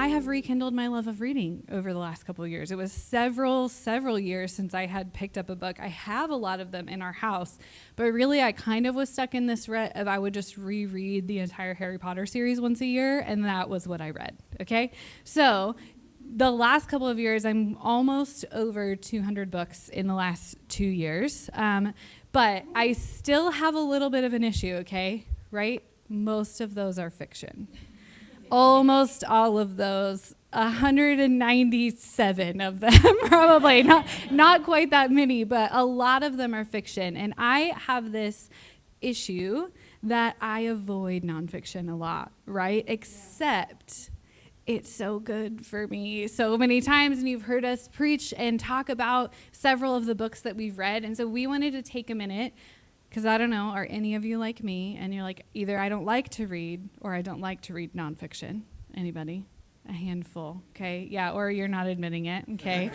I have rekindled my love of reading over the last couple of years. It was several years since I had picked up a book. I have a lot of them in our house, but really I kind of was stuck in this rut of I would just reread the entire Harry Potter series once a year, and that was what I read, okay? So the last couple of years, I'm almost over 200 books in the last 2 years, but I still have a little bit of an issue, okay, right? Most of those are fiction. Almost all of those, 197 of them, probably, not quite that many, but a lot of them are fiction. And I have this issue that I avoid nonfiction a lot, right? Except it's so good for me so many times, and you've heard us preach and talk about several of the books that we've read. And so we wanted to take a minute, because I don't know, are any of you like me? And you're like, either I don't like to read or I don't like to read nonfiction. Anybody? A handful, okay? Yeah, or you're not admitting it, okay?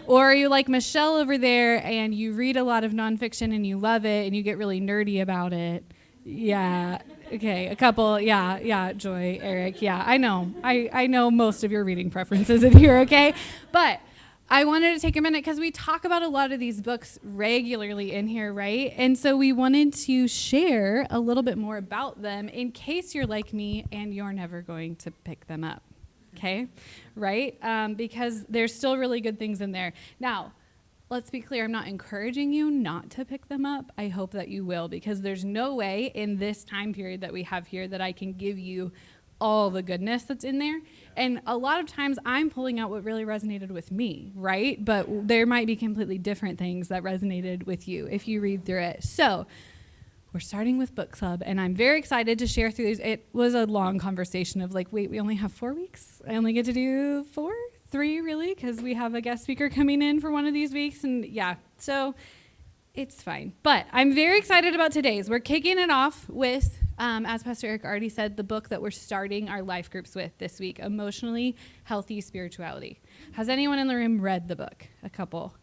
Or you like Michelle over there and you read a lot of nonfiction and you love it and you get really nerdy about it. Yeah, okay, a couple, yeah, Joy, Eric, yeah, I know. I know most of your reading preferences in here, okay? But I wanted to take a minute because we talk about a lot of these books regularly in here, right? And so we wanted to share a little bit more about them in case you're like me and you're never going to pick them up, okay? Right? Because there's still really good things in there. Now, let's be clear, I'm not encouraging you not to pick them up. I hope that you will, because there's no way in this time period that we have here that I can give you all the goodness that's in there. And a lot of times I'm pulling out what really resonated with me, right? But there might be completely different things that resonated with you if you read through it. So we're starting with book club, and I'm very excited to share through these. It was a long conversation of like, wait, we only have 4 weeks? I only get to do 3 really, because we have a guest speaker coming in for one of these weeks. And yeah, so it's fine. But I'm very excited about today's. We're kicking it off with, as Pastor Aeric already said, the book that we're starting our life groups with this week, Emotionally Healthy Spirituality. Has anyone in the room read the book? A couple.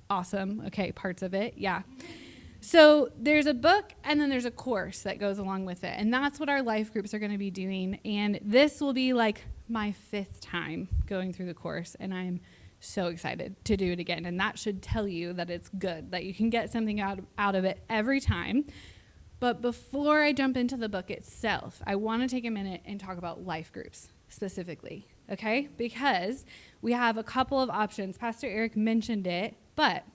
Awesome. Okay, parts of it. Yeah. So there's a book and then there's a course that goes along with it. And that's what our life groups are going to be doing. And this will be like my 5th time going through the course. And I'm so excited to do it again. And that should tell you that it's good, that you can get something out of it every time. But before I jump into the book itself, I want to take a minute and talk about life groups specifically, okay? Because we have a couple of options. Pastor Aeric mentioned it, but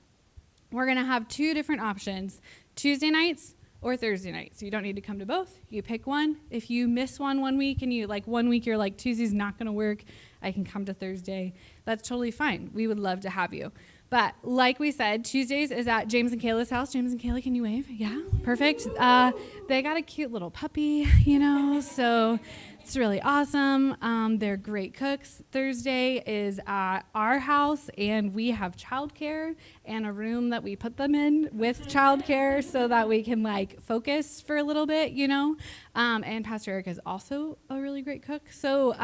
we're going to have 2 different options, Tuesday nights or Thursday nights. You don't need to come to both. You pick one. If you miss one week and you like 1 week, you're like, Tuesday's not going to work, I can come to Thursday. That's totally fine. We would love to have you. But like we said, Tuesdays is at James and Kayla's house. James and Kayla, can you wave? Yeah, perfect. They got a cute little puppy, so it's really awesome. They're great cooks. Thursday is at our house, and we have childcare and a room that we put them in with childcare so that we can focus for a little bit, And Pastor Aeric is also a really great cook. So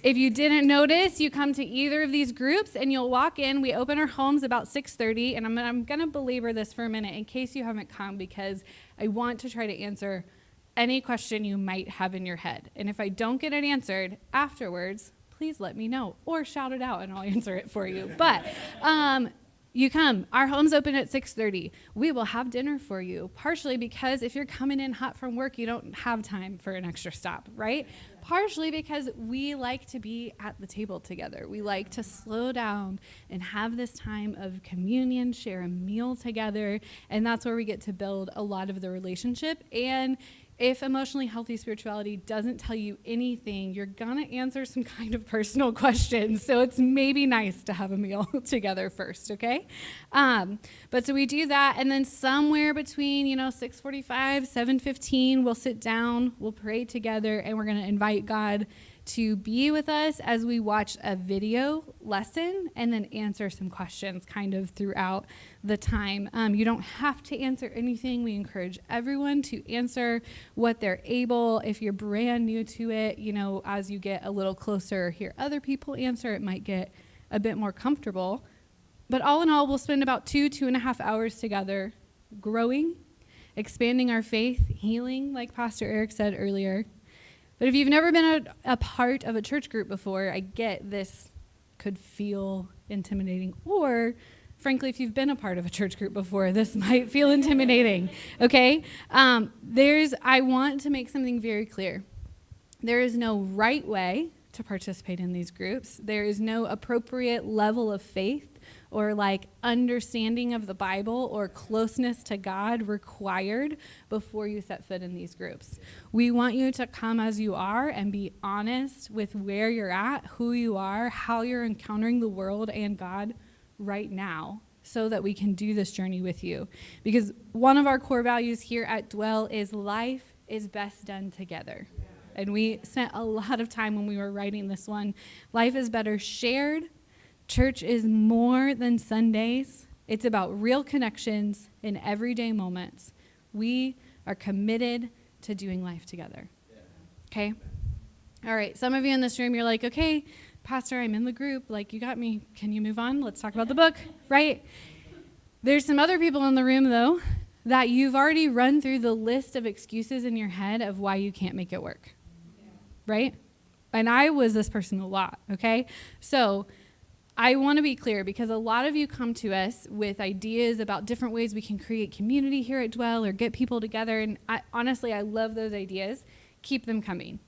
if you didn't notice, you come to either of these groups and you'll walk in. We open our homes about 6:30, and I'm going to belabor this for a minute in case you haven't come, because I want to try to answer any question you might have in your head. And if I don't get it answered afterwards, please let me know or shout it out and I'll answer it for you. But you come. Our home's open at 6:30. We will have dinner for you, partially because if you're coming in hot from work, you don't have time for an extra stop, right? Partially because we like to be at the table together. We like to slow down and have this time of communion, share a meal together, and that's where we get to build a lot of the relationship. And if emotionally healthy spirituality doesn't tell you anything, you're going to answer some kind of personal questions. So it's maybe nice to have a meal together first, okay? But so we do that, and then somewhere between, 6:45, 7:15, we'll sit down, we'll pray together, and we're going to invite God to be with us as we watch a video lesson and then answer some questions kind of throughout the time. You don't have to answer anything. We encourage everyone to answer what they're able. If you're brand new to it, as you get a little closer, hear other people answer, it might get a bit more comfortable. But all in all, we'll spend about 2.5 hours together growing, expanding our faith, healing, like Pastor Aeric said earlier, But if you've never been a part of a church group before, I get this could feel intimidating. Or, frankly, if you've been a part of a church group before, this might feel intimidating, okay? I want to make something very clear. There is no right way to participate in these groups. There is no appropriate level of faith or like understanding of the Bible or closeness to God required before you set foot in these groups. We want you to come as you are and be honest with where you're at, who you are, how you're encountering the world and God right now, so that we can do this journey with you. Because one of our core values here at Dwell is life is best done together. And we spent a lot of time when we were writing this one. Life is better shared. Church is more than Sundays. It's about real connections in everyday moments. We are committed to doing life together. Okay? All right. Some of you in this room, you're like, okay, Pastor, I'm in the group. Like, you got me. Can you move on? Let's talk about the book, right? There's some other people in the room, though, that you've already run through the list of excuses in your head of why you can't make it work, right? And I was this person a lot, okay? So I want to be clear, because a lot of you come to us with ideas about different ways we can create community here at Dwell or get people together. And honestly, I love those ideas. Keep them coming.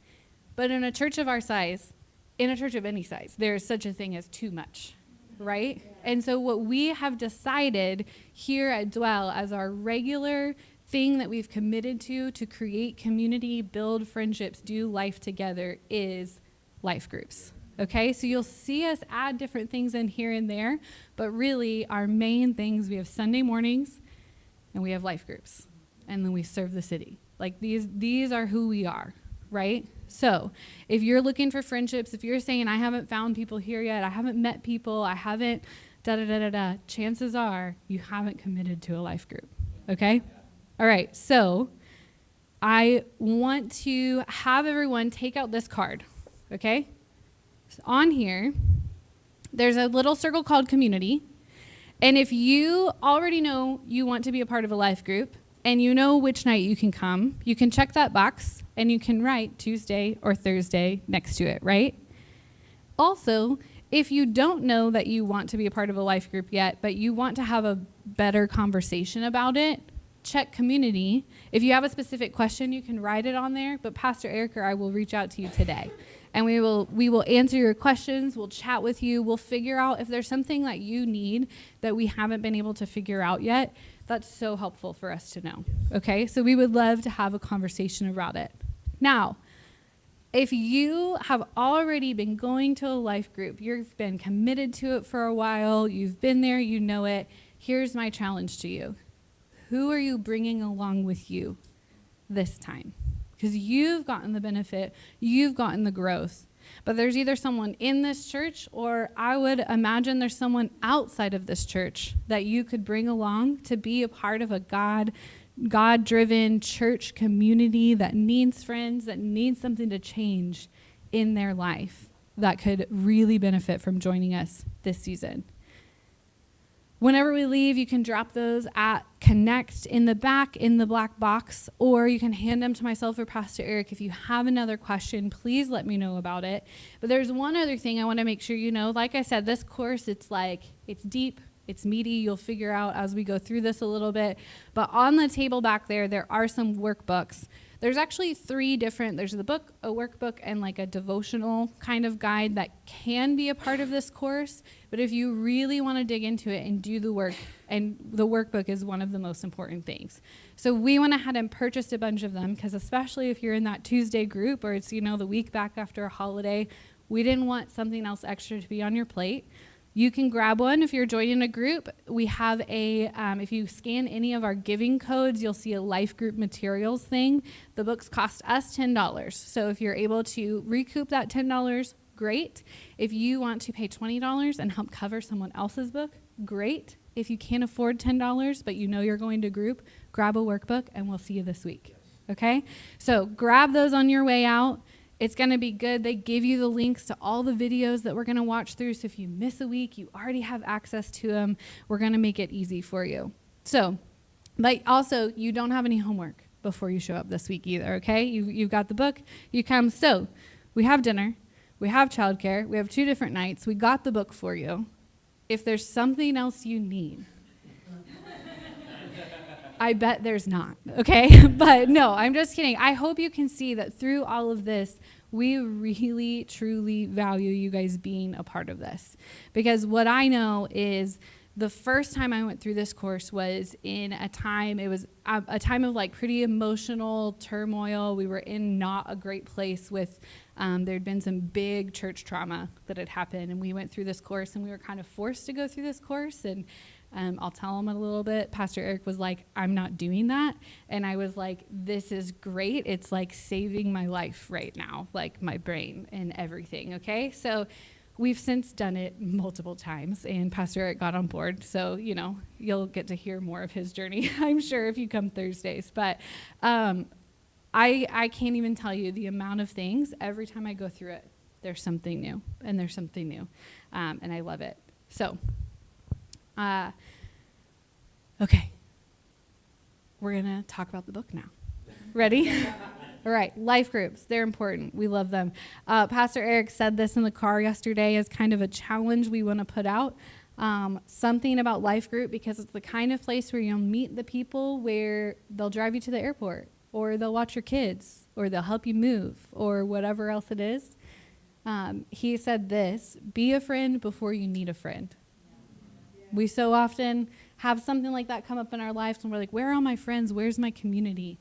But in a church of our size, in a church of any size, there is such a thing as too much, right? Yeah. And so what we have decided here at Dwell as our regular thing that we've committed to create community, build friendships, do life together, is life groups. Okay, so you'll see us add different things in here and there, but really our main things, we have Sunday mornings and we have life groups, and then we serve the city. Like these are who we are, right? So if you're looking for friendships, if you're saying, I haven't found people here yet, I haven't met people, I haven't chances are you haven't committed to a life group, okay? All right, so I want to have everyone take out this card, okay? On here, there's a little circle called community. And if you already know you want to be a part of a life group and you know which night you can come, you can check that box and you can write Tuesday or Thursday next to it, right? Also, if you don't know that you want to be a part of a life group yet, but you want to have a better conversation about it, check community. If you have a specific question, you can write it on there, but Pastor Aeric or I will reach out to you today. And we will answer your questions, we'll chat with you, we'll figure out if there's something that you need that we haven't been able to figure out yet. That's so helpful for us to know, okay? So we would love to have a conversation about it. Now, if you have already been going to a life group, you've been committed to it for a while, you've been there, you know it, here's my challenge to you. Who are you bringing along with you this time? Because you've gotten the benefit, you've gotten the growth. But there's either someone in this church, or I would imagine there's someone outside of this church that you could bring along to be a part of a God-driven church community that needs friends, that needs something to change in their life, that could really benefit from joining us this season. Whenever we leave, you can drop those at Connect in the back in the black box, or you can hand them to myself or Pastor Aeric. If you have another question, please let me know about it. But there's one other thing I want to make sure you know. Like I said, this course, it's deep, it's meaty. You'll figure out as we go through this a little bit. But on the table back there are some workbooks. There's actually 3 different, there's the book, a workbook, and like a devotional kind of guide that can be a part of this course. But if you really want to dig into it and do the work, and the workbook is one of the most important things. So we went ahead and purchased a bunch of them, because especially if you're in that Tuesday group, or it's, the week back after a holiday, we didn't want something else extra to be on your plate. You can grab one if you're joining a group. We have if you scan any of our giving codes, you'll see a life group materials thing. The books cost us $10. So if you're able to recoup that $10, great. If you want to pay $20 and help cover someone else's book, great. If you can't afford $10, but you're going to group, grab a workbook and we'll see you this week. Okay? So grab those on your way out. It's going to be good. They give you the links to all the videos that we're going to watch through. So if you miss a week, you already have access to them. We're going to make it easy for you. So, but also, you don't have any homework. before you show up this week either, okay? You've got the book, you come. So we have dinner, we have childcare, we have 2 different nights, we got the book for you. If there's something else you need, I bet there's not, okay? But no, I'm just kidding. I hope you can see that through all of this, we really, truly value you guys being a part of this. Because what I know is the first time I went through this course was in a time, it was a time of like pretty emotional turmoil. We were in not a great place with, there'd been some big church trauma that had happened. And we went through this course and we were kind of forced to go through this course. And I'll tell them a little bit. Pastor Aeric was like, I'm not doing that. And I was like, this is great. It's like saving my life right now, like my brain and everything, okay? So we've since done it multiple times, and Pastor Aeric got on board. So, you know, you'll get to hear more of his journey, I'm sure, if you come Thursdays. But I can't even tell you the amount of things. Every time I go through it, there's something new, and there's something new, and I love it. So, okay, we're going to talk about the book now. Ready? All right, life groups, they're important. We love them. Pastor Aeric said this in the car yesterday as kind of a challenge we want to put out. Something about life group, because it's the kind of place where you'll meet the people where they'll drive you to the airport, or they'll watch your kids, or they'll help you move, or whatever else it is. He said this: be a friend before you need a friend. We so often have something like that come up in our lives, and we're like, where are all my friends? Where's my community?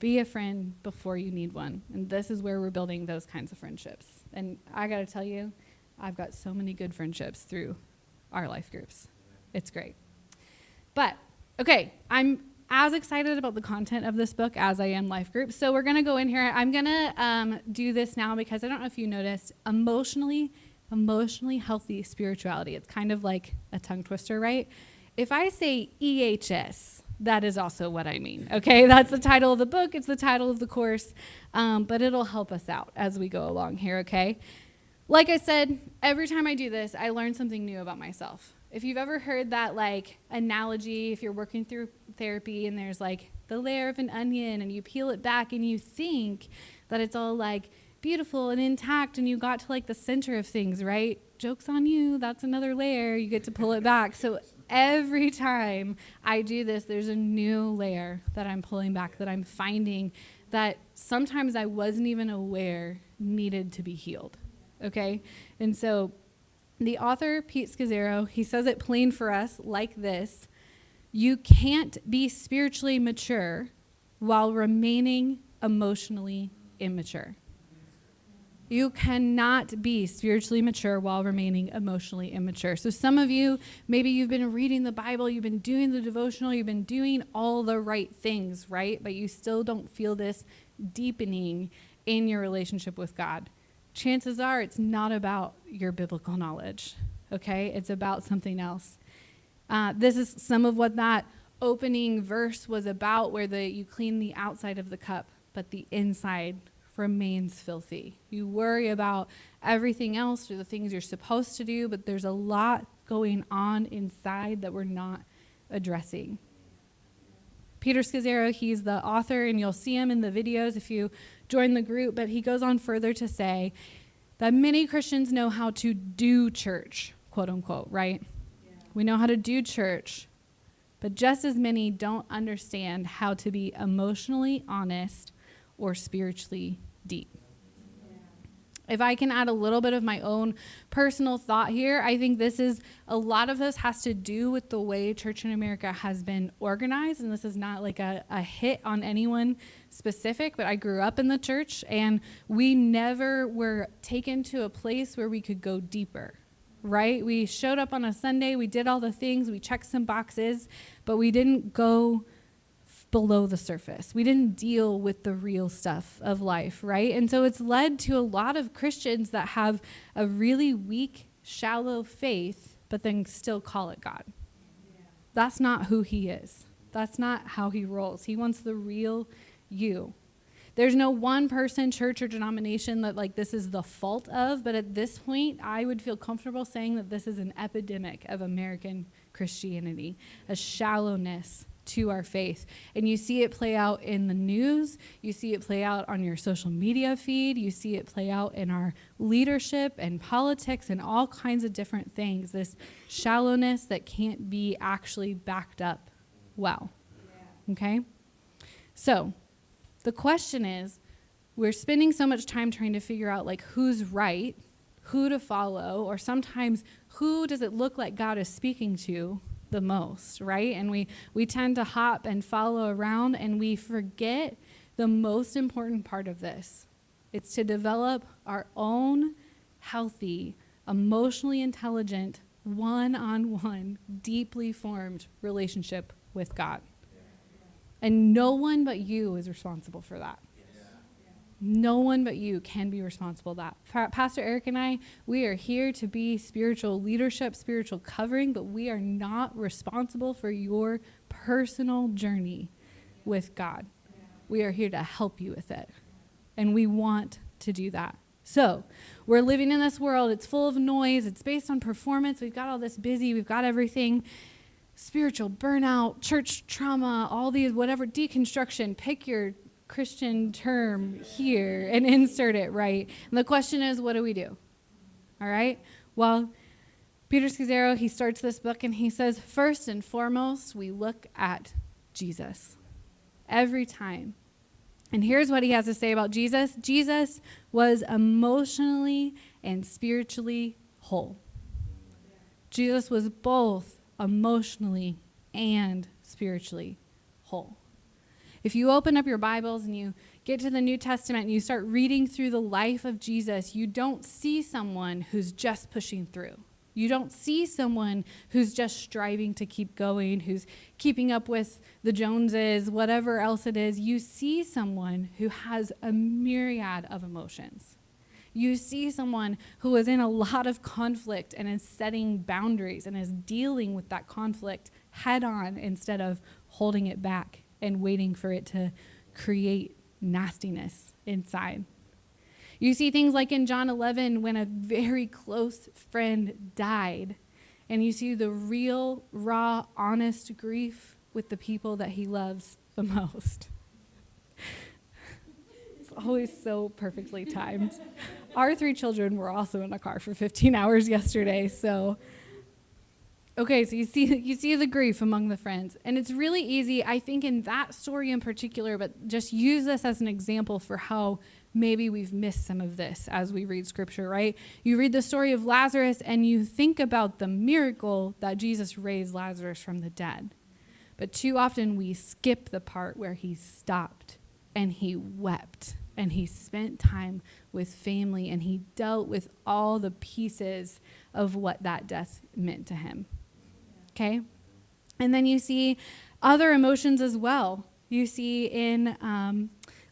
Be a friend before you need one. And this is where we're building those kinds of friendships. And I got to tell you, I've got so many good friendships through our life groups. It's great. But, okay, I'm as excited about the content of this book as I am life groups. So we're going to go in here. I'm going to do this now because I don't know if you noticed, emotionally healthy spirituality. It's kind of like a tongue twister, right? If I say EHS, that is also what I mean, okay? That's the title of the book. It's the title of the course, but it'll help us out as we go along here, okay? Like I said, every time I do this, I learn something new about myself. If you've ever heard that, like, analogy, if you're working through therapy and there's, like, the layer of an onion and you peel it back and you think that it's all, like, beautiful and intact and you got to, like, the center of things, right? Joke's on you. That's another layer. You get to pull it back. So every time I do this, there's a new layer that I'm pulling back, that I'm finding that sometimes I wasn't even aware needed to be healed, okay? And so the author, Pete Scazzero, he says it plain for us like this: you can't be spiritually mature while remaining emotionally immature. You cannot be spiritually mature while remaining emotionally immature. So some of you, maybe you've been reading the Bible, you've been doing the devotional, you've been doing all the right things, right? But you still don't feel this deepening in your relationship with God. Chances are it's not about your biblical knowledge, okay? It's about something else. This is some of what that opening verse was about, where you clean the outside of the cup, but the inside remains filthy. You worry about everything else or the things you're supposed to do, but there's a lot going on inside that we're not addressing. Peter Scazzero, he's the author, and you'll see him in the videos if you join the group, but he goes on further to say that many Christians know how to do church, quote unquote, right? Yeah. We know how to do church, but just as many don't understand how to be emotionally honest or spiritually deep. If I can add a little bit of my own personal thought here, I think a lot of this has to do with the way church in America has been organized. And this is not like a hit on anyone specific, but I grew up in the church and we never were taken to a place where we could go deeper, right? We showed up on a Sunday, we did all the things, we checked some boxes, but we didn't go below the surface. We didn't deal with the real stuff of life, right? And so it's led to a lot of Christians that have a really weak, shallow faith, but then still call it God. Yeah. That's not who he is. That's not how he rolls. He wants the real you. There's no one person, church, or denomination that like this is the fault of, but at this point, I would feel comfortable saying that this is an epidemic of American Christianity, a shallowness to our faith. And you see it play out in the news. You see it play out on your social media feed. You see it play out in our leadership and politics and all kinds of different things. This shallowness that can't be actually backed up well. Okay? So the question is, we're spending so much time trying to figure out like who's right, who to follow, or sometimes who does it look like God is speaking to the most, right? And we tend to hop and follow around, and we forget the most important part of this. It's to develop our own healthy, emotionally intelligent, one-on-one, deeply formed relationship with God. And no one but you is responsible for that. No one but you can be responsible for that. Pastor Aeric and I, we are here to be spiritual leadership, spiritual covering, but we are not responsible for your personal journey with God. We are here to help you with it. And we want to do that. So we're living in this world. It's full of noise. It's based on performance. We've got all this busy. We've got everything. Spiritual burnout, church trauma, all these, whatever, deconstruction. Pick your Christian term here and insert it, right? And the question is, what do we do? All right? Well, Peter Scazzero, he starts this book and he says, first and foremost, we look at Jesus every time. And here's what he has to say about Jesus. Jesus was emotionally and spiritually whole. Jesus was both emotionally and spiritually whole. If you open up your Bibles and you get to the New Testament and you start reading through the life of Jesus, you don't see someone who's just pushing through. You don't see someone who's just striving to keep going, who's keeping up with the Joneses, whatever else it is. You see someone who has a myriad of emotions. You see someone who is in a lot of conflict and is setting boundaries and is dealing with that conflict head on instead of holding it back and waiting for it to create nastiness inside. You see things like in John 11 when a very close friend died, and you see the real, raw, honest grief with the people that he loves the most. It's always so perfectly timed. Our 3 children were also in a car for 15 hours yesterday, so... Okay, so you see the grief among the friends. And it's really easy, I think, in that story in particular, but just use this as an example for how maybe we've missed some of this as we read Scripture, right? You read the story of Lazarus and you think about the miracle that Jesus raised Lazarus from the dead. But too often we skip the part where he stopped and he wept and he spent time with family and he dealt with all the pieces of what that death meant to him. Okay? And then you see other emotions as well. You see in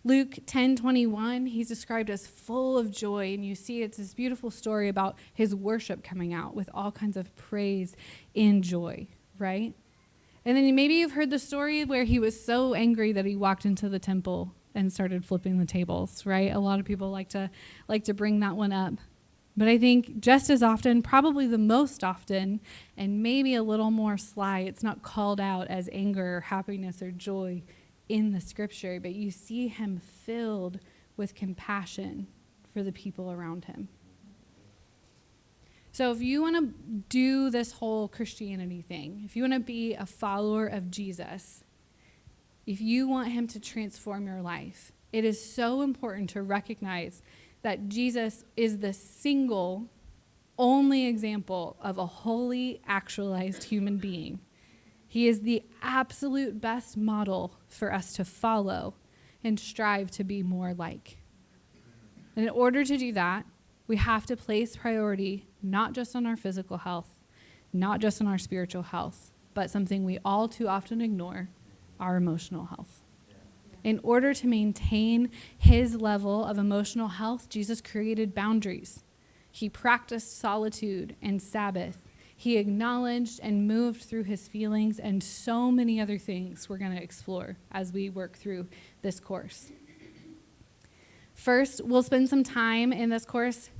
Luke 10:21, he's described as full of joy. And you see it's this beautiful story about his worship coming out with all kinds of praise in joy, right? And then maybe you've heard the story where he was so angry that he walked into the temple and started flipping the tables, right? A lot of people like to bring that one up. But I think just as often, probably the most often, and maybe a little more sly, it's not called out as anger or happiness or joy in the Scripture, but you see him filled with compassion for the people around him. So if you want to do this whole Christianity thing, if you want to be a follower of Jesus, if you want him to transform your life, it is so important to recognize that Jesus is the single, only example of a wholly actualized human being. He is the absolute best model for us to follow and strive to be more like. And in order to do that, we have to place priority not just on our physical health, not just on our spiritual health, but something we all too often ignore, our emotional health. In order to maintain his level of emotional health, Jesus created boundaries. He practiced solitude and Sabbath. He acknowledged and moved through his feelings and so many other things we're going to explore as we work through this course. First, we'll spend some time in this course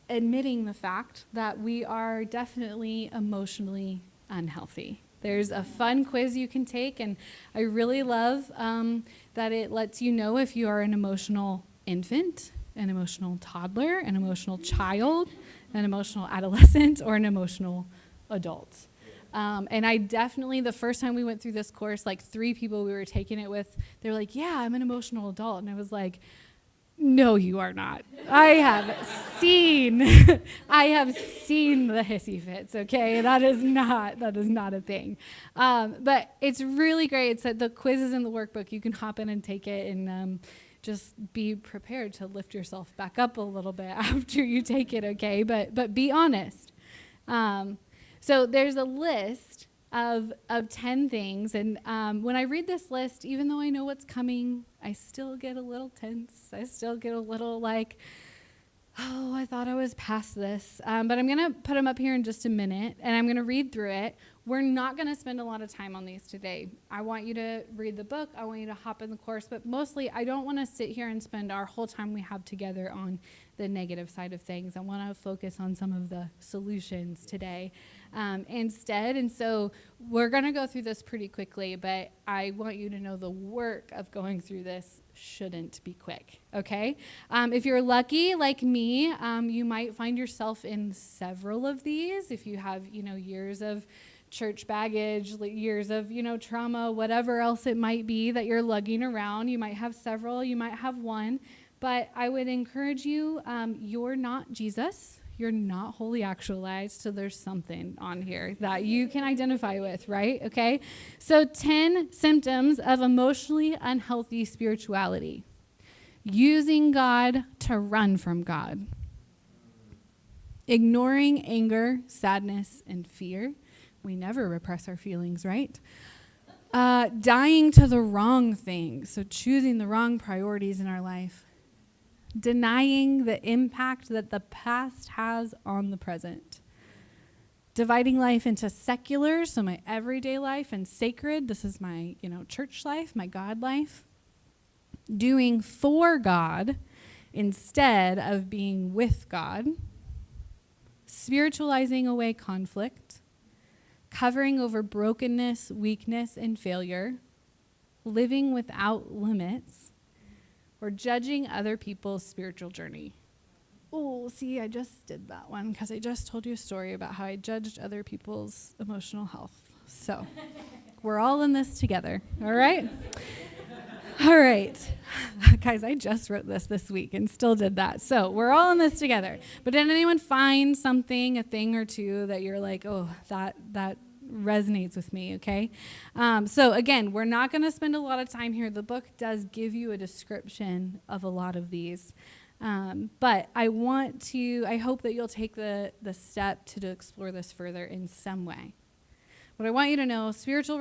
admitting the fact that we are definitely emotionally unhealthy. There's a fun quiz you can take, and I really love that it lets you know if you are an emotional infant, an emotional toddler, an emotional child, an emotional adolescent, or an emotional adult. And I definitely, the first time we went through this course, like 3 people we were taking it with, they were like, yeah, I'm an emotional adult. And I was like, no, you are not. I have seen the hissy fits, okay? That is not a thing. But it's really great. It's that the quiz is in the workbook. You can hop in and take it, and just be prepared to lift yourself back up a little bit after you take it, okay? But be honest. So there's a list of 10 things, and when I read this list, even though I know what's coming, I still get a little tense. I still get a little like, oh, I thought I was past this. But I'm going to put them up here in just a minute, and I'm going to read through it. We're not going to spend a lot of time on these today. I want you to read the book. I want you to hop in the course. But mostly, I don't want to sit here and spend our whole time we have together on the negative side of things. I want to focus on some of the solutions today instead. And so we're going to go through this pretty quickly, but I want you to know the work of going through this shouldn't be quick, okay? If you're lucky like me, you might find yourself in several of these. If you have, years of church baggage, years of, trauma, whatever else it might be that you're lugging around. You might have several, you might have one, but I would encourage you, you're not Jesus. You're not wholly actualized, so there's something on here that you can identify with, right? Okay? So 10 symptoms of emotionally unhealthy spirituality. Using God to run from God. Ignoring anger, sadness, and fear. We never repress our feelings, right? Dying to the wrong things, so choosing the wrong priorities in our life. Denying the impact that the past has on the present. Dividing life into secular, so my everyday life, and sacred, this is my, church life, my God life. Doing for God instead of being with God. Spiritualizing away conflict. Covering over brokenness, weakness, and failure. Living without limits. Or judging other people's spiritual journey. Oh, see, I just did that one because I just told you a story about how I judged other people's emotional health. So we're all in this together, all right? All right. Guys, I just wrote this week and still did that. So we're all in this together. But did anyone find something, a thing or two that you're like, oh, that resonates with me, okay? So again, we're not going to spend a lot of time here. The book does give you a description of a lot of these. But I hope that you'll take the step to explore this further in some way. What I want you to know, spiritual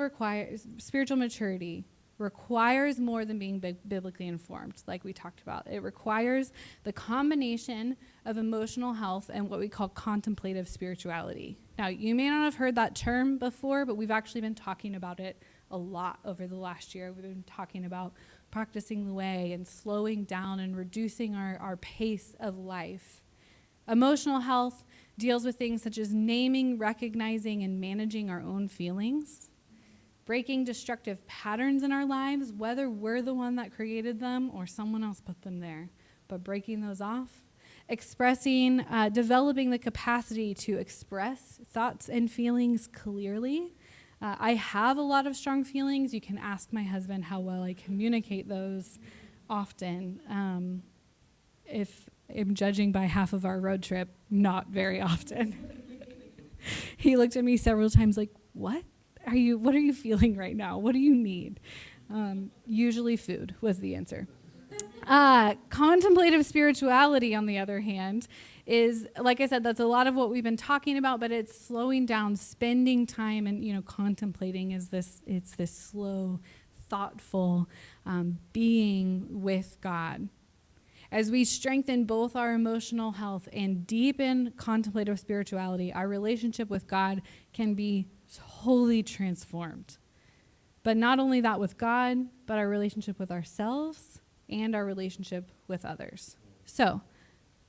maturity requires more than being biblically informed, like we talked about. It requires the combination of emotional health and what we call contemplative spirituality. Now, you may not have heard that term before, but we've actually been talking about it a lot over the last year. We've been talking about practicing the way and slowing down and reducing our pace of life. Emotional health deals with things such as naming, recognizing, and managing our own feelings. Breaking destructive patterns in our lives, whether we're the one that created them or someone else put them there, but breaking those off. Expressing, developing the capacity to express thoughts and feelings clearly. I have a lot of strong feelings. You can ask my husband how well I communicate those often. If I'm judging by half of our road trip, not very often. He looked at me several times like, what are you feeling right now? What do you need? Usually food was the answer. Contemplative spirituality, on the other hand, is, like I said, that's a lot of what we've been talking about, but it's slowing down, spending time, and contemplating it's this slow, thoughtful being with God. As we strengthen both our emotional health and deepen contemplative spirituality, our relationship with God can be wholly transformed. But not only that with God, but our relationship with ourselves and our relationship with others. So,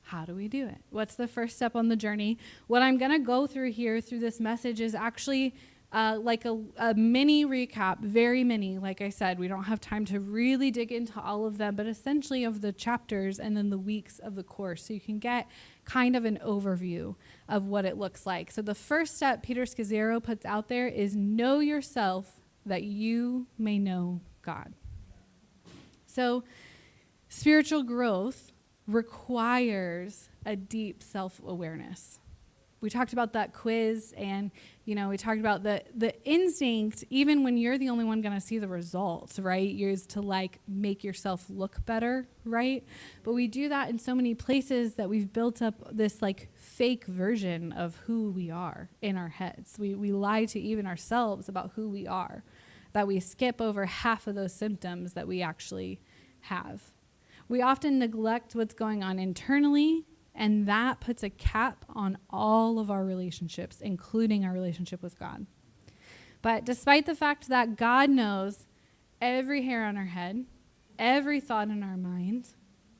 how do we do it? What's the first step on the journey? What I'm going to go through here through this message is actually like a mini recap, very mini. Like I said, we don't have time to really dig into all of them, but essentially of the chapters and then the weeks of the course. So you can get kind of an overview of what it looks like. So the first step Peter Scazzero puts out there is know yourself that you may know God. So spiritual growth requires a deep self-awareness. We talked about that quiz, and we talked about the instinct, even when you're the only one going to see the results, right? Is to like make yourself look better, right? But we do that in so many places that we've built up this like fake version of who we are in our heads. We lie to even ourselves about who we are, that we skip over half of those symptoms that we actually have. We often neglect what's going on internally, and that puts a cap on all of our relationships, including our relationship with God. But despite the fact that God knows every hair on our head, every thought in our mind,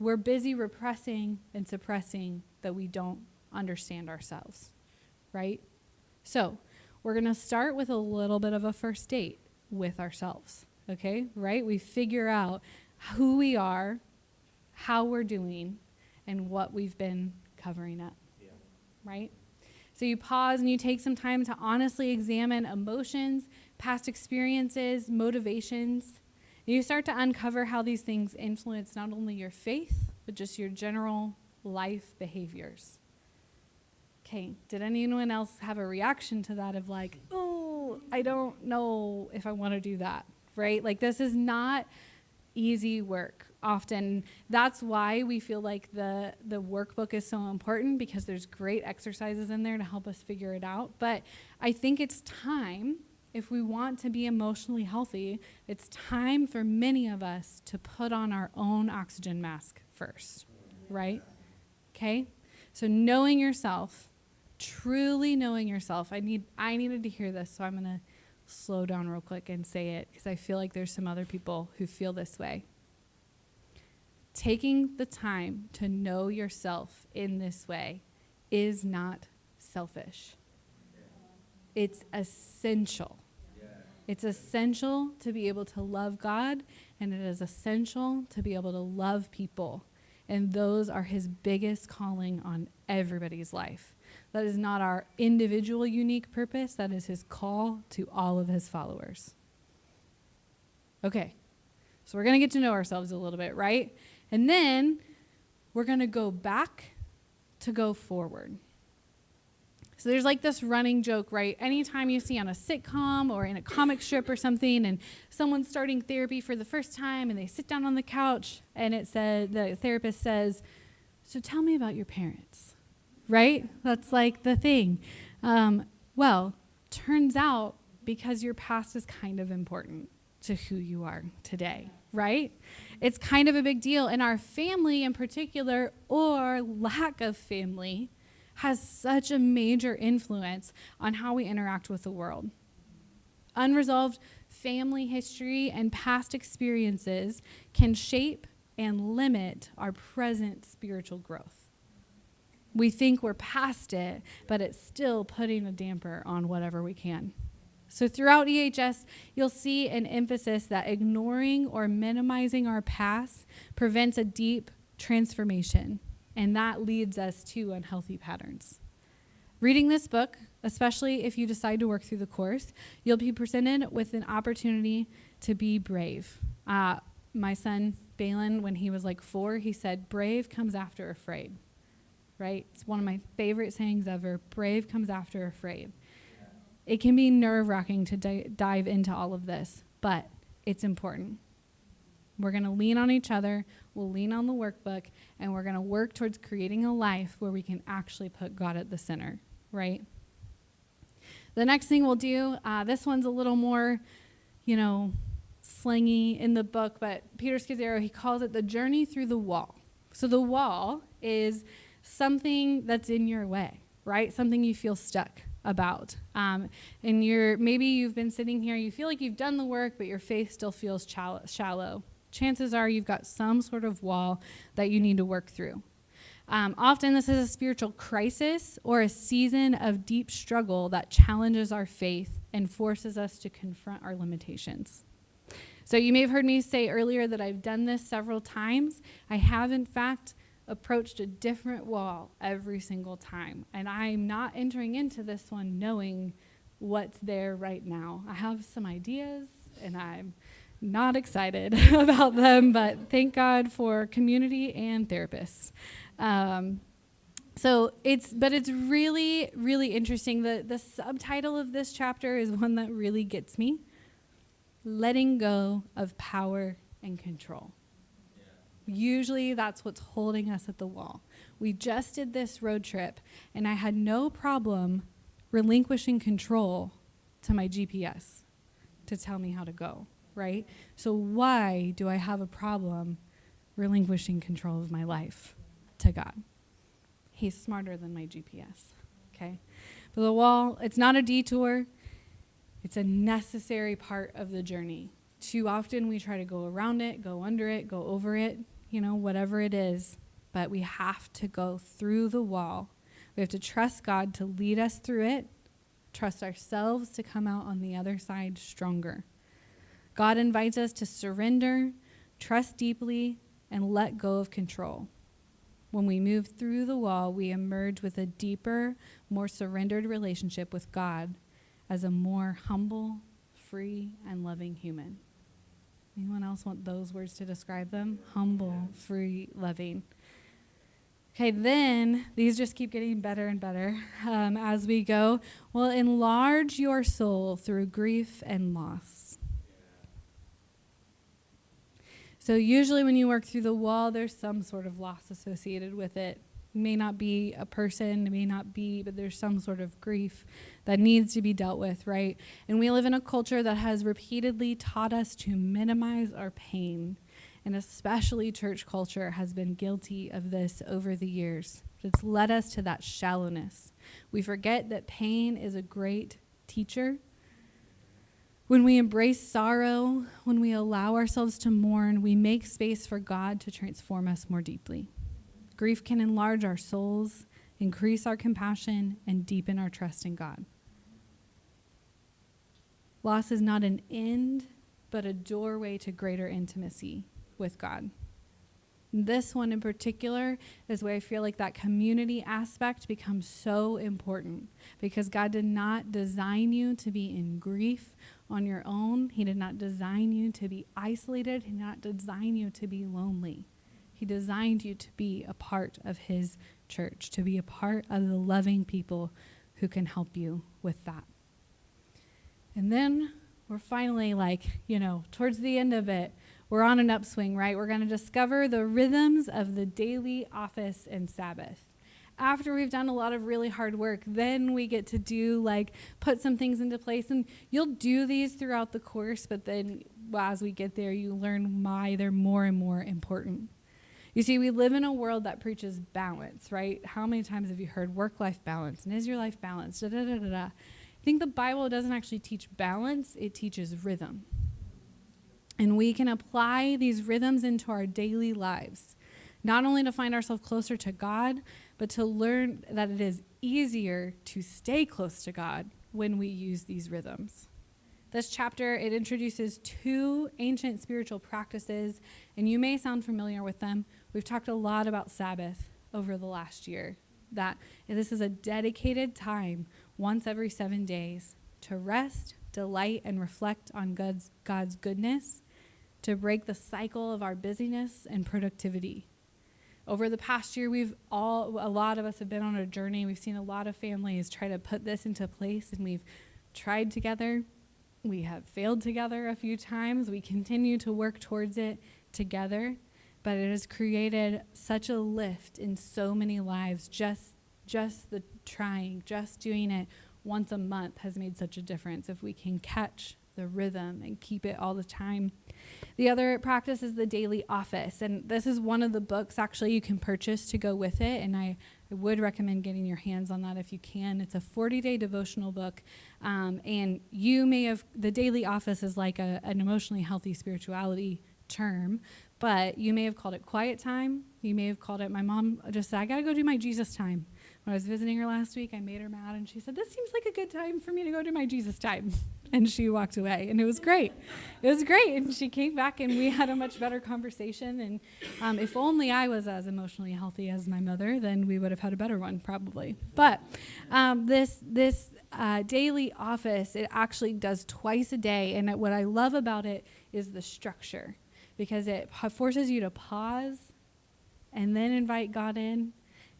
we're busy repressing and suppressing that we don't understand ourselves, right? So we're going to start with a little bit of a first date with ourselves, okay? Right? We figure out who we are, how we're doing, and what we've been covering up, right? So you pause and you take some time to honestly examine emotions, past experiences, motivations. And you start to uncover how these things influence not only your faith, but just your general life behaviors. Okay, did anyone else have a reaction to that of like, oh, I don't know if I want to do that, right? Like this is not easy work. Often that's why we feel like the workbook is so important, because there's great exercises in there to help us figure it out. But I think it's time, if we want to be emotionally healthy, it's time for many of us to put on our own oxygen mask first, right? Okay? So knowing yourself, truly knowing yourself. I needed to hear this, so I'm going to slow down real quick and say it, because I feel like there's some other people who feel this way. Taking the time to know yourself in this way is not selfish. It's essential. It's essential to be able to love God, and it is essential to be able to love people. And those are his biggest calling on everybody's life. That is not our individual unique purpose. That is his call to all of his followers. Okay, so we're going to get to know ourselves a little bit, right? And then we're going to go back to go forward. So there's like this running joke, right? Anytime you see on a sitcom or in a comic strip or something, and someone's starting therapy for the first time, and they sit down on the couch, and the therapist says, "So tell me about your parents," right? That's like the thing. Well, turns out because your past is kind of important to who you are today, right? It's kind of a big deal. And our family in particular, or lack of family, has such a major influence on how we interact with the world. Unresolved family history and past experiences can shape and limit our present spiritual growth. We think we're past it, but it's still putting a damper on whatever we can. So throughout EHS, you'll see an emphasis that ignoring or minimizing our past prevents a deep transformation, and that leads us to unhealthy patterns. Reading this book, especially if you decide to work through the course, you'll be presented with an opportunity to be brave. My son, Balin, when he was like 4, he said, "Brave comes after afraid," right? It's one of my favorite sayings ever. Brave comes after afraid. It can be nerve-wracking to dive into all of this, but it's important. We're going to lean on each other, we'll lean on the workbook, and we're going to work towards creating a life where we can actually put God at the center, right? The next thing we'll do, this one's a little more, slangy in the book, but Peter Scazzero, he calls it the journey through the wall. So the wall is something that's in your way, right? Something you feel stuck about. And maybe you've been sitting here, you feel like you've done the work, but your faith still feels shallow. Chances are you've got some sort of wall that you need to work through. Often this is a spiritual crisis or a season of deep struggle that challenges our faith and forces us to confront our limitations. So you may have heard me say earlier that I've done this several times. I have, in fact, approached a different wall every single time. And I'm not entering into this one knowing what's there right now. I have some ideas, and I'm not excited about them, but thank God for community and therapists. So it's really, really interesting. The subtitle of this chapter is one that really gets me. Letting go of power and control. Yeah. Usually that's what's holding us at the wall. We just did this road trip, and I had no problem relinquishing control to my GPS to tell me how to go, right? So why do I have a problem relinquishing control of my life to God? He's smarter than my GPS, okay? But the wall, it's not a detour. It's a necessary part of the journey. Too often we try to go around it, go under it, go over it, whatever it is. But we have to go through the wall. We have to trust God to lead us through it, trust ourselves to come out on the other side stronger. God invites us to surrender, trust deeply, and let go of control. When we move through the wall, we emerge with a deeper, more surrendered relationship with God as a more humble, free, and loving human. Anyone else want those words to describe them? Humble, free, loving. Okay, then these just keep getting better and better as we go. Well, enlarge your soul through grief and loss. So usually when you work through the wall, there's some sort of loss associated with it. It may not be a person, it may not be, but there's some sort of grief that needs to be dealt with, right? And we live in a culture that has repeatedly taught us to minimize our pain, and especially church culture has been guilty of this over the years. It's led us to that shallowness. We forget that pain is a great teacher. When we embrace sorrow, when we allow ourselves to mourn, we make space for God to transform us more deeply. Grief can enlarge our souls, increase our compassion, and deepen our trust in God. Loss is not an end, but a doorway to greater intimacy with God. This one in particular is where I feel like that community aspect becomes so important, because God did not design you to be in grief on your own. He did not design you to be isolated. He did not design you to be lonely. He designed you to be a part of his church, to be a part of the loving people who can help you with that. And then we're finally towards the end of it, we're on an upswing, right? We're going to discover the rhythms of the daily office and Sabbath. After we've done a lot of really hard work, then we get to do put some things into place. And you'll do these throughout the course, but then as we get there, you learn why they're more and more important. You see, we live in a world that preaches balance, right? How many times have you heard work-life balance? And is your life balanced? I think the Bible doesn't actually teach balance. It teaches rhythm. And we can apply these rhythms into our daily lives, not only to find ourselves closer to God, but to learn that it is easier to stay close to God when we use these rhythms. This chapter, it introduces two ancient spiritual practices, and you may sound familiar with them. We've talked a lot about Sabbath over the last year, that this is a dedicated time once every 7 days to rest, delight, and reflect on God's goodness, to break the cycle of our busyness and productivity. Over the past year, a lot of us have been on a journey. We've seen a lot of families try to put this into place, and we've tried together. We have failed together a few times. We continue to work towards it together, but it has created such a lift in so many lives. Just the trying, just doing it once a month has made such a difference if we can catch the rhythm and keep it all the time. The other practice is the daily office, and this is one of the books actually you can purchase to go with it, and I would recommend getting your hands on that if you can. It's a 40-day devotional book, and you may have, the daily office is like an emotionally healthy spirituality term, but you may have called it quiet time. You may have called it, my mom just said, I got to go do my Jesus time. When I was visiting her last week, I made her mad, and she said, this seems like a good time for me to go do my Jesus time. And she walked away, and it was great. It was great, and she came back, and we had a much better conversation. And if only I was as emotionally healthy as my mother, then we would have had a better one, probably. But this daily office, it actually does twice a day, and what I love about it is the structure, because it forces you to pause and then invite God in,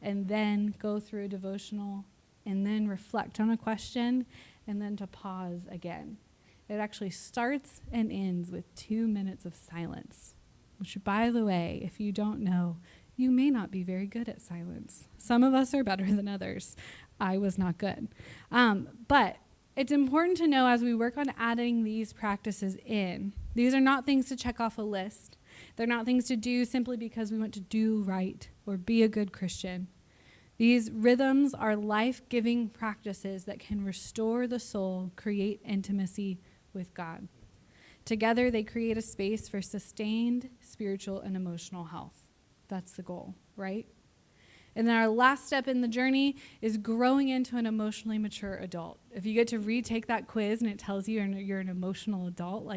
and then go through a devotional, and then reflect on a question, and then to pause again. It actually starts and ends with 2 minutes of silence, which, by the way, if you don't know, you may not be very good at silence. Some of us are better than others. I was not good. But it's important to know as we work on adding these practices in, these are not things to check off a list. They're not things to do simply because we want to do right or be a good Christian. These rhythms are life-giving practices that can restore the soul, create intimacy with God. Together, they create a space for sustained spiritual and emotional health. That's the goal, right? And then our last step in the journey is growing into an emotionally mature adult. If you get to retake that quiz and it tells you you're an emotional adult,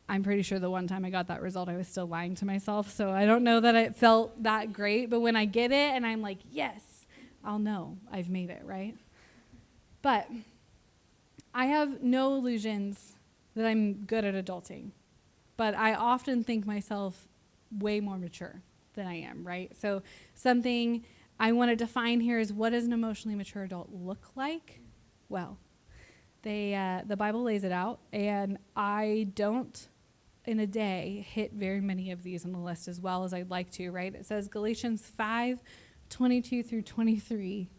I'm pretty sure the one time I got that result, I was still lying to myself. So I don't know that it felt that great. But when I get it and I'm like, yes, I'll know I've made it, right? But I have no illusions that I'm good at adulting. But I often think myself way more mature than I am, right? So something I want to define here is, what does an emotionally mature adult look like? Well, the Bible lays it out, and I don't in a day hit very many of these on the list as well as I'd like to, right? It says Galatians 5:22 through 23,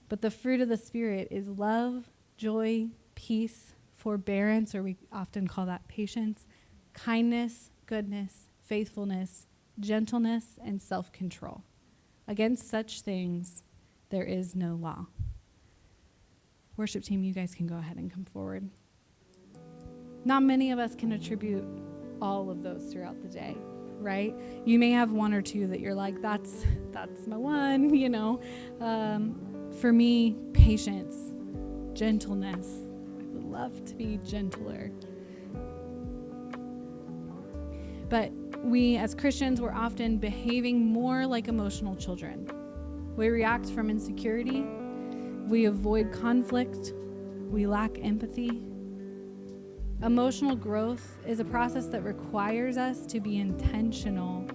but the fruit of the Spirit is love, joy, peace, forbearance, or we often call that patience, kindness, goodness, faithfulness, gentleness, and self-control. Against such things there is no law. Worship team, you guys can go ahead and come forward. Not many of us can attribute all of those throughout the day, right? You may have one or two that you're like, that's my one, you know. For me, patience, gentleness. I would love to be gentler. But we as Christians, we're often behaving more like emotional children. We react from insecurity. We avoid conflict. We lack empathy. Emotional growth is a process that requires us to be intentional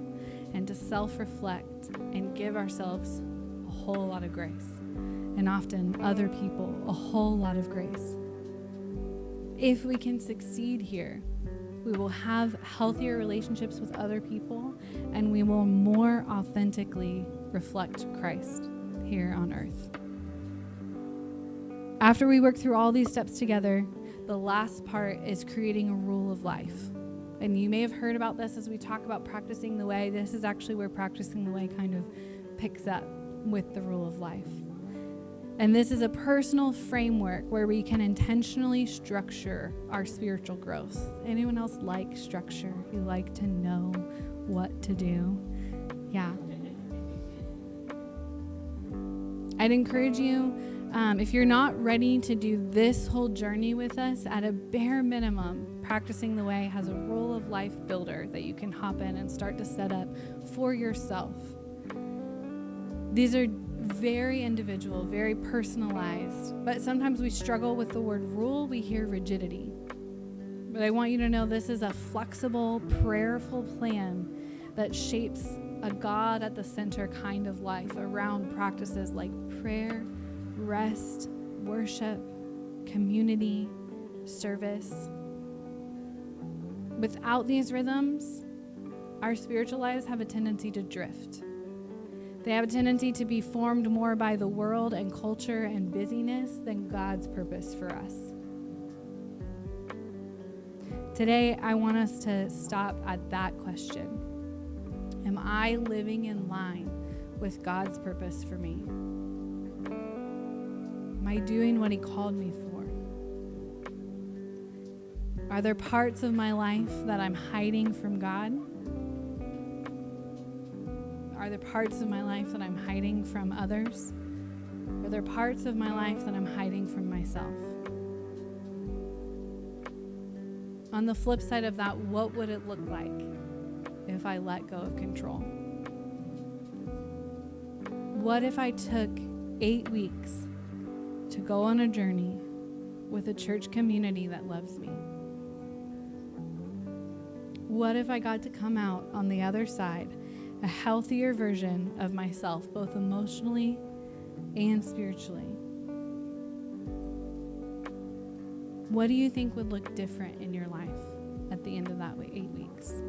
and to self-reflect and give ourselves a whole lot of grace, and often other people a whole lot of grace. If we can succeed here, we will have healthier relationships with other people, and we will more authentically reflect Christ here on earth. After we work through all these steps together, the last part is creating a rule of life. And you may have heard about this as we talk about practicing the way. This is actually where practicing the way kind of picks up with the rule of life. And this is a personal framework where we can intentionally structure our spiritual growth. Anyone else like structure? You like to know what to do? Yeah. I'd encourage you, if you're not ready to do this whole journey with us, at a bare minimum, Practicing the Way has a rule of life builder that you can hop in and start to set up for yourself. These are very individual, very personalized, but sometimes we struggle with the word rule. We hear rigidity. But I want you to know this is a flexible, prayerful plan that shapes a God at the center kind of life around practices like prayer, rest, worship, community, service. Without these rhythms, our spiritual lives have a tendency to drift. They have a tendency to be formed more by the world and culture and busyness than God's purpose for us. Today, I want us to stop at that question. Am I living in line with God's purpose for me? Am I doing what He called me for? Are there parts of my life that I'm hiding from God? Are there parts of my life that I'm hiding from others? Are there parts of my life that I'm hiding from myself? On the flip side of that, what would it look like if I let go of control? What if I took 8 weeks to go on a journey with a church community that loves me? What if I got to come out on the other side a healthier version of myself, both emotionally and spiritually? What do you think would look different in your life at the end of that 8 weeks?